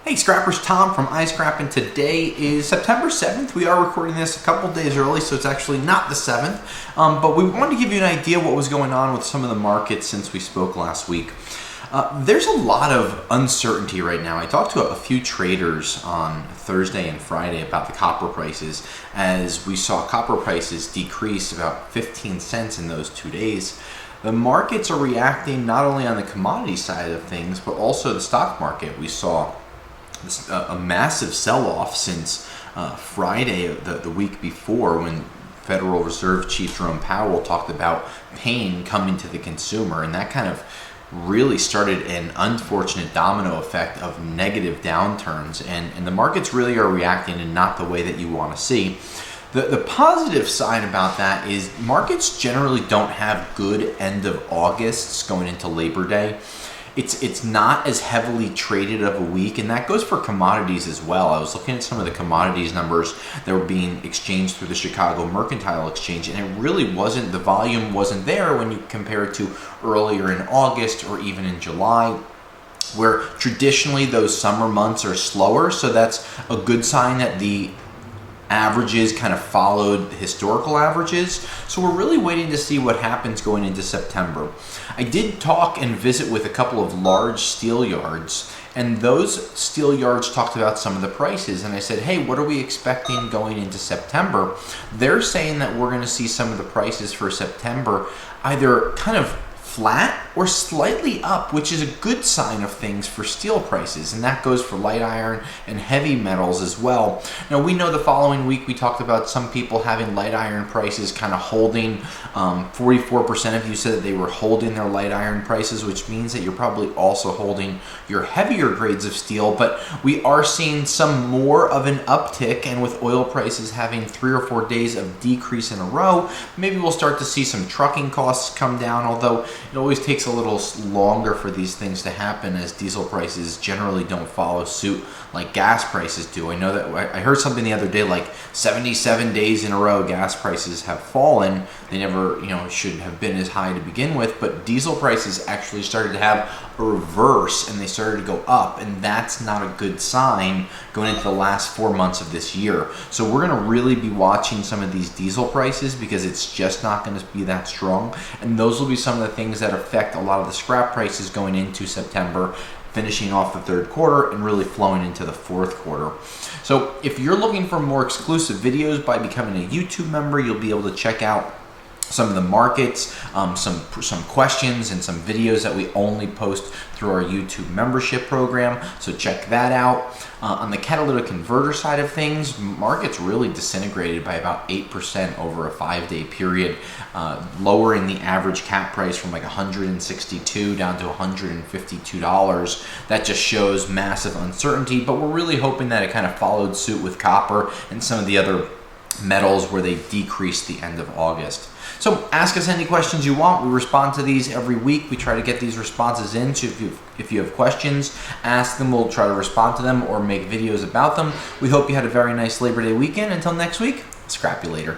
Hey Scrappers, Tom from iScrap, and today is September 7th. We are recording this a couple days early, so it's actually not the 7th. But we wanted to give you an idea what was going on with some of the markets since we spoke last week. There's a lot of uncertainty right now. I talked to a few traders on Thursday and Friday about the copper prices, as we saw copper prices decrease about 15 cents in those 2 days. The markets are reacting not only on the commodity side of things, but also the stock market. We saw a massive sell-off since Friday, the week before, when Federal Reserve Chief Jerome Powell talked about pain coming to the consumer, and that kind of really started an unfortunate domino effect of negative downturns, and the markets really are reacting in not the way that you want to see. The positive side about that is markets generally don't have good end of August going into Labor Day. It's not as heavily traded of a week, and that goes for commodities as well. I was looking at some of the commodities numbers that were being exchanged through the Chicago Mercantile Exchange, and it really wasn't, the volume wasn't there when you compare it to earlier in August or even in July, where traditionally those summer months are slower. So that's a good sign that the averages kind of followed the historical averages. So we're really waiting to see what happens going into September. I did talk and visit with a couple of large steel yards, and those steel yards talked about some of the prices, and I said, hey, what are we expecting going into September? They're saying that we're going to see some of the prices for September either kind of flat or slightly up, which is a good sign of things for steel prices, and that goes for light iron and heavy metals as well. Now, we know the following week we talked about some people having light iron prices kind of holding. 44% of you said that they were holding their light iron prices, which means that you're probably also holding your heavier grades of steel. But we are seeing some more of an uptick, and with oil prices having 3 or 4 days of decrease in a row, maybe we'll start to see some trucking costs come down, although it always takes a little longer for these things to happen, as diesel prices generally don't follow suit like gas prices do. I know that I heard something the other day, like 77 days in a row gas prices have fallen. They never, should have been as high to begin with, but diesel prices actually started to have a reverse, and they started to go up, and that's not a good sign going into the last 4 months of this year. So we're going to really be watching some of these diesel prices, because it's just not going to be that strong, and those will be some of the things that affect a lot of the scrap prices going into September, finishing off the third quarter and really flowing into the fourth quarter. So if you're looking for more exclusive videos by becoming a YouTube member, you'll be able to check out some of the markets, some questions, and some videos that we only post through our YouTube membership program. So check that out. On the catalytic converter side of things, markets really disintegrated by about 8% over a 5-day period, lowering the average cap price from like $162 down to $152. That just shows massive uncertainty, but we're really hoping that it kind of followed suit with copper and some of the other metals where they decreased the end of August. So ask us any questions you want. We respond to these every week. We try to get these responses in. So if you have questions, ask them. We'll try to respond to them or make videos about them. We hope you had a very nice Labor Day weekend. Until next week, scrap you later.